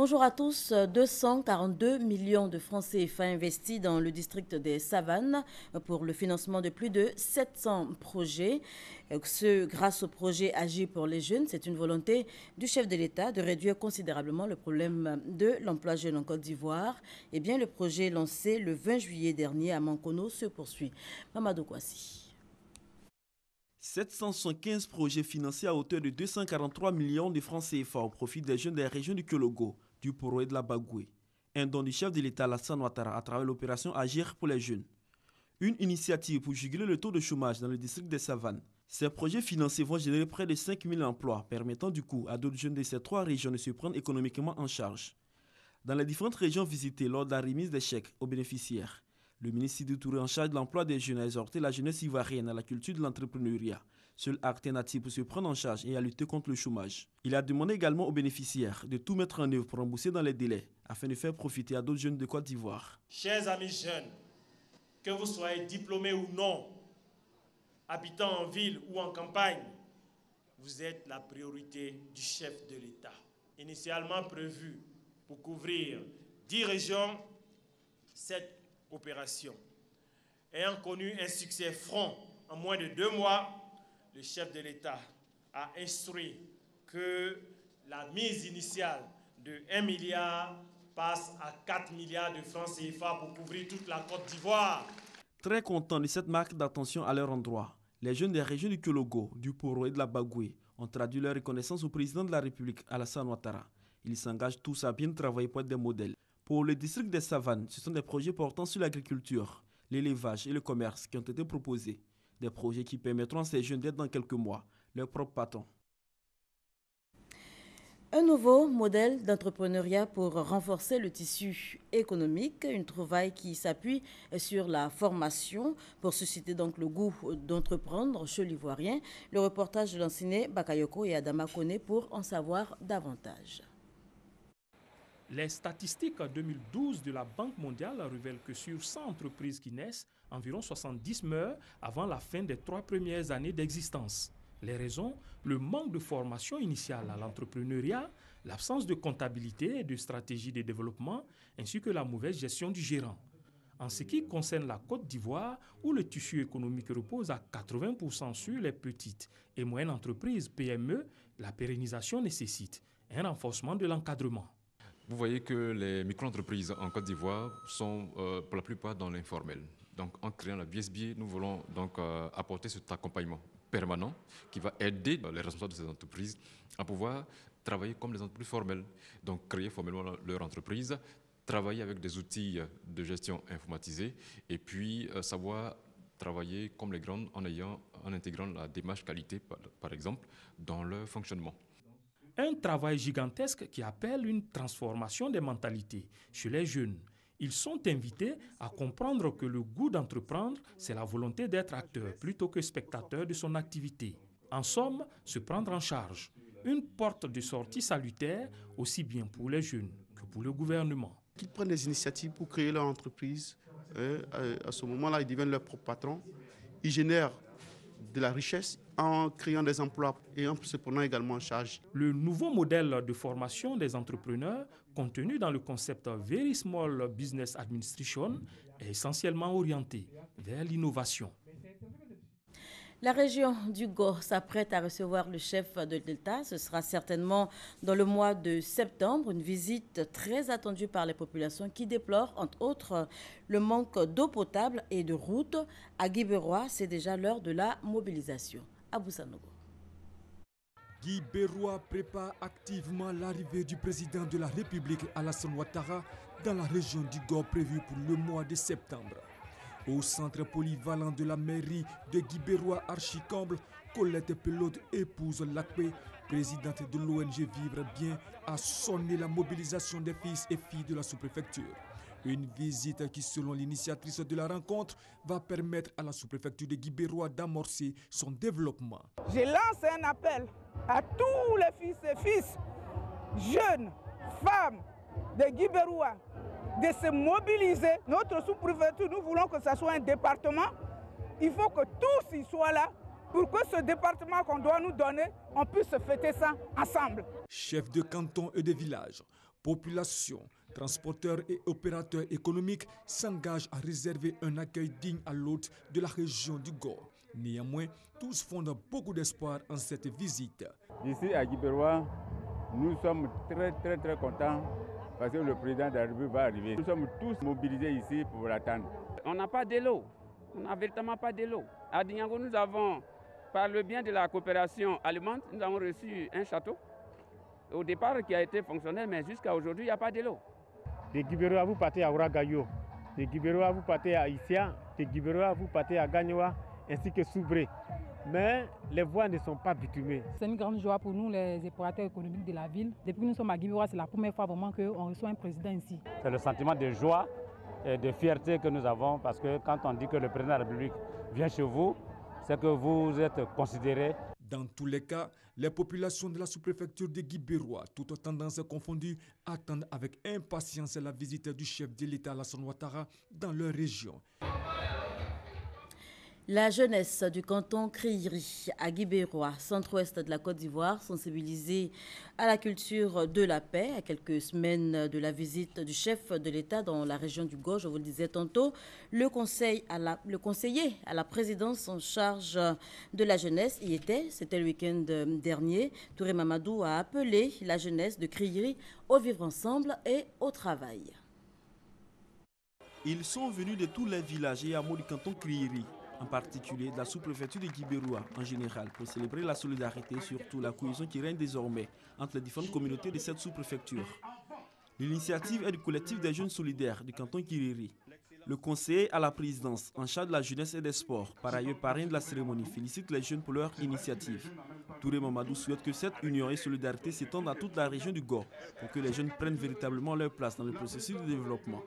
Bonjour à tous. 242 millions de francs CFA investis dans le district des Savanes pour le financement de plus de 700 projets. Ce grâce au projet Agir pour les jeunes, c'est une volonté du chef de l'État de réduire considérablement le problème de l'emploi jeune en Côte d'Ivoire. Eh bien, le projet lancé le 20 juillet dernier à Mankono se poursuit. Mamadou Kouassi. 775 projets financés à hauteur de 243 millions de francs CFA au profit des jeunes des régions du Kyologo, du Poro et de la Bagoué. Un don du chef de l'État Alassane Ouattara à travers l'opération Agir pour les jeunes. Une initiative pour juguler le taux de chômage dans le district des Savanes. Ces projets financés vont générer près de 5 000 emplois, permettant du coup à d'autres jeunes de ces trois régions de se prendre économiquement en charge. Dans les différentes régions visitées lors de la remise des chèques aux bénéficiaires, le ministre Sidou Touré en charge de l'emploi des jeunes a exhorté la jeunesse ivoirienne à la culture de l'entrepreneuriat, seule alternative pour se prendre en charge et à lutter contre le chômage. Il a demandé également aux bénéficiaires de tout mettre en œuvre pour rembourser dans les délais, afin de faire profiter à d'autres jeunes de Côte d'Ivoire. Chers amis jeunes, que vous soyez diplômés ou non, habitant en ville ou en campagne, vous êtes la priorité du chef de l'État. Initialement prévu pour couvrir 10 régions, cette opération ayant connu un succès franc en moins de 2 mois, le chef de l'État a instruit que la mise initiale de 1 milliard passe à 4 milliards de francs CFA pour couvrir toute la Côte d'Ivoire. Très contents de cette marque d'attention à leur endroit, les jeunes des régions du Kyologo, du Poro et de la Bagoué ont traduit leur reconnaissance au président de la République, Alassane Ouattara. Ils s'engagent tous à bien travailler pour être des modèles. Pour le district des Savanes, ce sont des projets portant sur l'agriculture, l'élevage et le commerce qui ont été proposés. Des projets qui permettront à ces jeunes d'être dans quelques mois leurs propres patrons. Un nouveau modèle d'entrepreneuriat pour renforcer le tissu économique, une trouvaille qui s'appuie sur la formation pour susciter donc le goût d'entreprendre chez l'Ivoirien. Le reportage de l'enseigné Bakayoko et Adama Kone pour en savoir davantage. Les statistiques 2012 de la Banque mondiale révèlent que sur 100 entreprises qui naissent, environ 70 meurent avant la fin des 3 premières années d'existence. Les raisons, le manque de formation initiale à l'entrepreneuriat, l'absence de comptabilité et de stratégie de développement, ainsi que la mauvaise gestion du gérant. En ce qui concerne la Côte d'Ivoire, où le tissu économique repose à 80% sur les petites et moyennes entreprises PME, la pérennisation nécessite un renforcement de l'encadrement. Vous voyez que les micro-entreprises en Côte d'Ivoire sont pour la plupart dans l'informel. Donc en créant la BSB, nous voulons donc apporter cet accompagnement permanent qui va aider les responsables de ces entreprises à pouvoir travailler comme les entreprises formelles. Donc créer formellement leur entreprise, travailler avec des outils de gestion informatisés et puis savoir travailler comme les grandes en intégrant la démarche qualité par exemple dans leur fonctionnement. Un travail gigantesque qui appelle une transformation des mentalités chez les jeunes. Ils sont invités à comprendre que le goût d'entreprendre, c'est la volonté d'être acteur plutôt que spectateur de son activité. En somme, se prendre en charge. Une porte de sortie salutaire, aussi bien pour les jeunes que pour le gouvernement. Qu'ils prennent des initiatives pour créer leur entreprise. À ce moment-là, ils deviennent leurs propres patrons. Ils génèrent de la richesse en créant des emplois et en se prenant également en charge. Le nouveau modèle de formation des entrepreneurs contenu dans le concept Very Small Business Administration est essentiellement orienté vers l'innovation. La région du Go s'apprête à recevoir le chef de l'État. Ce sera certainement dans le mois de septembre, une visite très attendue par les populations qui déplorent, entre autres, le manque d'eau potable et de routes. À Guibérois, c'est déjà l'heure de la mobilisation. Abou Sanogo. Guibérois prépare activement l'arrivée du président de la République Alassane Ouattara dans la région du Go prévue pour le mois de septembre. Au centre polyvalent de la mairie de Guibérois Archicamble, Colette Pelote, épouse Lakwe, présidente de l'ONG Vivre Bien, a sonné la mobilisation des fils et filles de la sous-préfecture. Une visite qui, selon l'initiatrice de la rencontre, va permettre à la sous-préfecture de Guibérois d'amorcer son développement. Je lance un appel à tous les fils et fils, jeunes, femmes de Guibérois, de se mobiliser. Notre sous-préfecture, nous voulons que ce soit un département. Il faut que tous y soient là pour que ce département qu'on doit nous donner, on puisse fêter ça ensemble. Chefs de canton et de village, Population, transporteurs et opérateurs économiques s'engagent à réserver un accueil digne à l'hôte de la région du Gor. Néanmoins, tous fondent beaucoup d'espoir en cette visite. Ici à Guibérois, nous sommes très contents parce que le président de la République va arriver. Nous sommes tous mobilisés ici pour l'attendre. On n'a pas d'élo, on n'a véritablement pas d'élo. À Dinyango, nous avons, par le bien de la coopération allemande, nous avons reçu un château. Au départ qui a été fonctionnel, mais jusqu'à aujourd'hui, il n'y a pas d'élo. De Guibérois, vous partez à Ouragayo. De Guibérois, vous partez à Issia. De Guibérois, vous partez à Gagnoa, ainsi que Soubré. Mais les voies ne sont pas bitumées. C'est une grande joie pour nous, les opérateurs économiques de la ville. Depuis que nous sommes à Guibérois, c'est la première fois vraiment qu'on reçoit un président ici. C'est le sentiment de joie et de fierté que nous avons, parce que quand on dit que le président de la République vient chez vous, c'est que vous êtes considérés. Dans tous les cas, les populations de la sous-préfecture de Guibérois, toutes tendances confondues, attendent avec impatience la visite du chef de l'État Alassane Ouattara dans leur région. La jeunesse du canton Kriiri à Guibérois, centre-ouest de la Côte d'Ivoire, sensibilisée à la culture de la paix à quelques semaines de la visite du chef de l'État dans la région du Gor. Je vous le disais tantôt, le conseiller à la présidence en charge de la jeunesse y était. C'était le week-end dernier. Touré Mamadou a appelé la jeunesse de Kriiri au vivre ensemble et au travail. Ils sont venus de tous les villages et hameaux du canton Kriiri, en particulier de la sous-préfecture de Guibérois en général, pour célébrer la solidarité et surtout la cohésion qui règne désormais entre les différentes communautés de cette sous-préfecture. L'initiative est du collectif des jeunes solidaires du canton Kriiri. Le conseiller à la présidence en charge de la jeunesse et des sports, par ailleurs parrain de la cérémonie, félicite les jeunes pour leur initiative. Touré Mamadou souhaite que cette union et solidarité s'étendent à toute la région du Gor pour que les jeunes prennent véritablement leur place dans le processus de développement.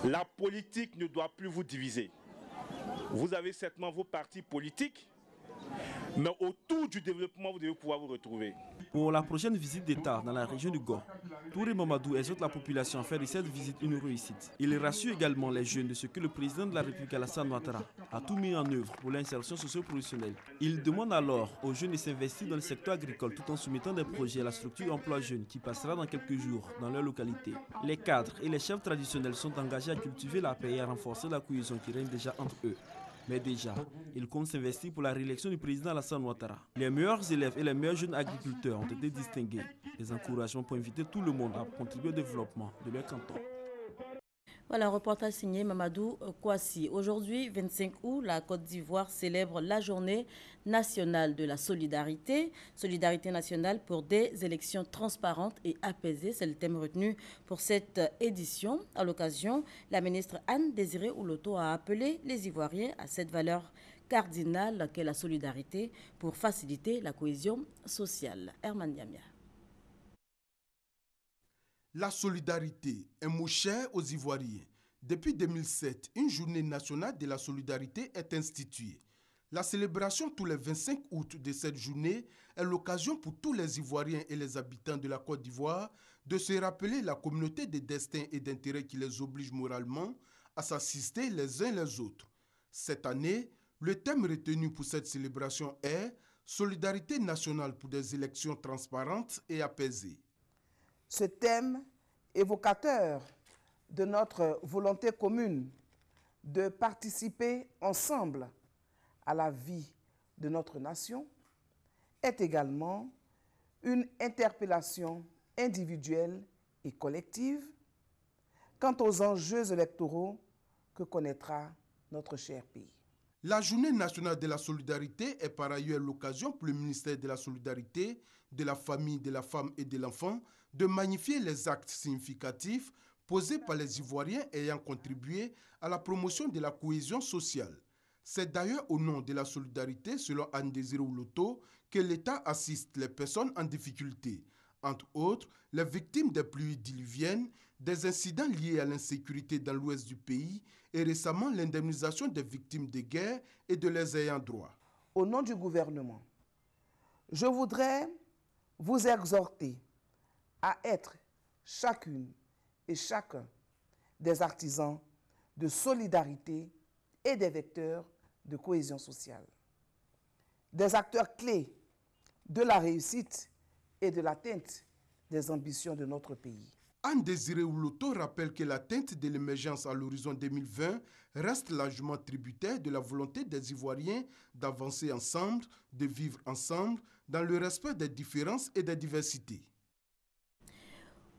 La politique ne doit plus vous diviser. Vous avez certainement vos partis politiques, mais autour du développement, vous devez pouvoir vous retrouver. Pour la prochaine visite d'État dans la région du Gor, Touré Mamadou exhorte la population à faire de cette visite une réussite. Il rassure également les jeunes de ce que le président de la République Alassane Ouattara a tout mis en œuvre pour l'insertion socio-professionnelle. Il demande alors aux jeunes de s'investir dans le secteur agricole tout en soumettant des projets à la structure emploi jeune qui passera dans quelques jours dans leur localité. Les cadres et les chefs traditionnels sont engagés à cultiver la paix et à renforcer la cohésion qui règne déjà entre eux. Mais déjà, ils comptent s'investir pour la réélection du président Alassane Ouattara. Les meilleurs élèves et les meilleurs jeunes agriculteurs ont été distingués. Des encouragements pour inviter tout le monde à contribuer au développement de leur canton. Voilà un reportage signé Mamadou Kouassi. Aujourd'hui, 25 août, la Côte d'Ivoire célèbre la journée nationale de la solidarité. Solidarité nationale pour des élections transparentes et apaisées. C'est le thème retenu pour cette édition. À l'occasion, la ministre Anne-Désirée Ouloto a appelé les Ivoiriens à cette valeur cardinale qu'est la solidarité pour faciliter la cohésion sociale. Herman Diamia. La solidarité, un mot cher aux Ivoiriens. Depuis 2007, une journée nationale de la solidarité est instituée. La célébration tous les 25 août de cette journée est l'occasion pour tous les Ivoiriens et les habitants de la Côte d'Ivoire de se rappeler la communauté de destin et d'intérêts qui les oblige moralement à s'assister les uns les autres. Cette année, le thème retenu pour cette célébration est « Solidarité nationale pour des élections transparentes et apaisées ». Ce thème évocateur de notre volonté commune de participer ensemble à la vie de notre nation est également une interpellation individuelle et collective quant aux enjeux électoraux que connaîtra notre cher pays. La Journée nationale de la solidarité est par ailleurs l'occasion pour le ministère de la Solidarité, de la Famille, de la Femme et de l'Enfant de magnifier les actes significatifs posés par les Ivoiriens ayant contribué à la promotion de la cohésion sociale. C'est d'ailleurs au nom de la solidarité, selon Anne-Désirée Ouloto, que l'État assiste les personnes en difficulté, entre autres les victimes des pluies diluviennes, des incidents liés à l'insécurité dans l'ouest du pays et récemment l'indemnisation des victimes de guerre et de leurs ayants droit. Au nom du gouvernement, je voudrais vous exhorter à être chacune et chacun des artisans de solidarité et des vecteurs de cohésion sociale. Des acteurs clés de la réussite et de l'atteinte des ambitions de notre pays. Anne Désiré Ouloto rappelle que l'atteinte de l'émergence à l'horizon 2020 reste largement tributaire de la volonté des Ivoiriens d'avancer ensemble, de vivre ensemble, dans le respect des différences et des diversités.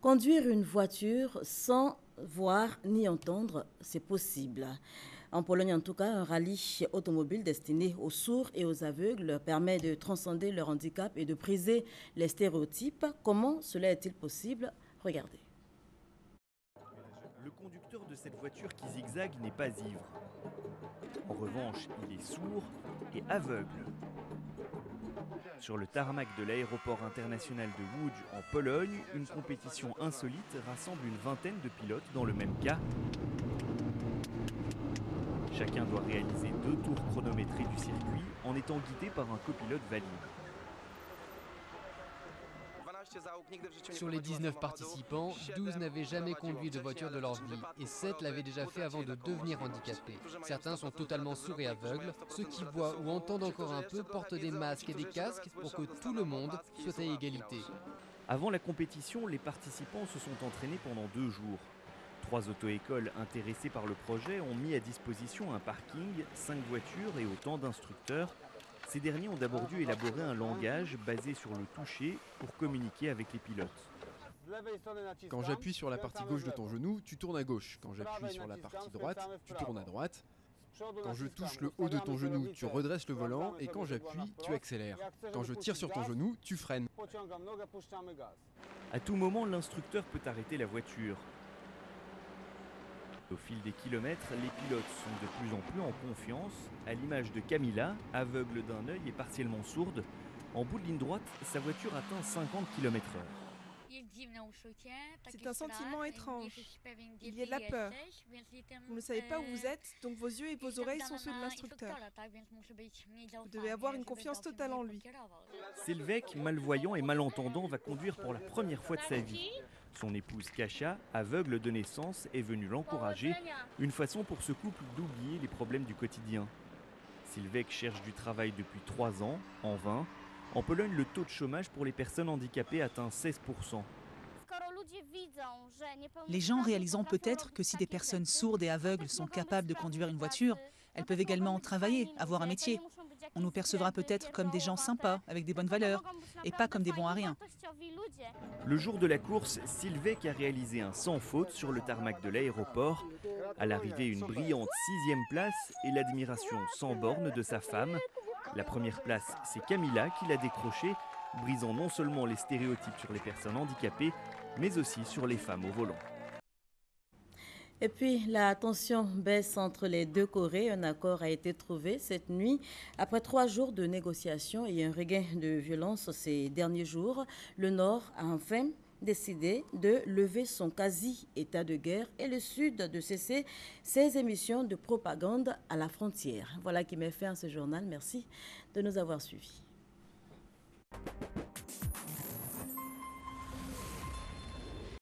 Conduire une voiture sans voir ni entendre, c'est possible. En Pologne, en tout cas, un rallye automobile destiné aux sourds et aux aveugles permet de transcender leur handicap et de briser les stéréotypes. Comment cela est-il possible? Regardez. Le conducteur de cette voiture qui zigzague n'est pas ivre. En revanche, il est sourd et aveugle. Sur le tarmac de l'aéroport international de Łódź en Pologne, une compétition insolite rassemble une vingtaine de pilotes dans le même cas. Chacun doit réaliser 2 tours chronométrés du circuit en étant guidé par un copilote valide. Sur les 19 participants, 12 n'avaient jamais conduit de voiture de leur vie et 7 l'avaient déjà fait avant de devenir handicapés. Certains sont totalement sourds et aveugles. Ceux qui voient ou entendent encore un peu portent des masques et des casques pour que tout le monde soit à égalité. Avant la compétition, les participants se sont entraînés pendant 2 jours. 3 auto-écoles intéressées par le projet ont mis à disposition un parking, 5 voitures et autant d'instructeurs. Ces derniers ont d'abord dû élaborer un langage basé sur le toucher pour communiquer avec les pilotes. Quand j'appuie sur la partie gauche de ton genou, tu tournes à gauche. Quand j'appuie sur la partie droite, tu tournes à droite. Quand je touche le haut de ton genou, tu redresses le volant et quand j'appuie, tu accélères. Quand je tire sur ton genou, tu freines. À tout moment, l'instructeur peut arrêter la voiture. Au fil des kilomètres, les pilotes sont de plus en plus en confiance, à l'image de Camilla, aveugle d'un œil et partiellement sourde. En bout de ligne droite, sa voiture atteint 50 km/h. C'est un sentiment étrange. Il y a de la peur. Vous ne savez pas où vous êtes, donc vos yeux et vos oreilles sont ceux de l'instructeur. Vous devez avoir une confiance totale en lui. Selvek, malvoyant et malentendant, va conduire pour la première fois de sa vie. Son épouse Kasia, aveugle de naissance, est venue l'encourager, une façon pour ce couple d'oublier les problèmes du quotidien. Selvek cherche du travail depuis 3 ans, en vain. En Pologne, le taux de chômage pour les personnes handicapées atteint 16%. Les gens réalisant peut-être que si des personnes sourdes et aveugles sont capables de conduire une voiture, elles peuvent également travailler, avoir un métier. On nous percevra peut-être comme des gens sympas, avec des bonnes valeurs, et pas comme des bons à rien. Le jour de la course, Selvek a réalisé un sans faute sur le tarmac de l'aéroport. À l'arrivée, une brillante 6e place et l'admiration sans borne de sa femme. La première place, c'est Camilla qui l'a décrochée, brisant non seulement les stéréotypes sur les personnes handicapées, mais aussi sur les femmes au volant. Et puis, la tension baisse entre les deux Corées. Un accord a été trouvé cette nuit. Après 3 jours de négociations et un regain de violence ces derniers jours, le Nord a enfin décidé de lever son quasi-état de guerre et le Sud de cesser ses émissions de propagande à la frontière. Voilà qui met fin à ce journal. Merci de nous avoir suivis.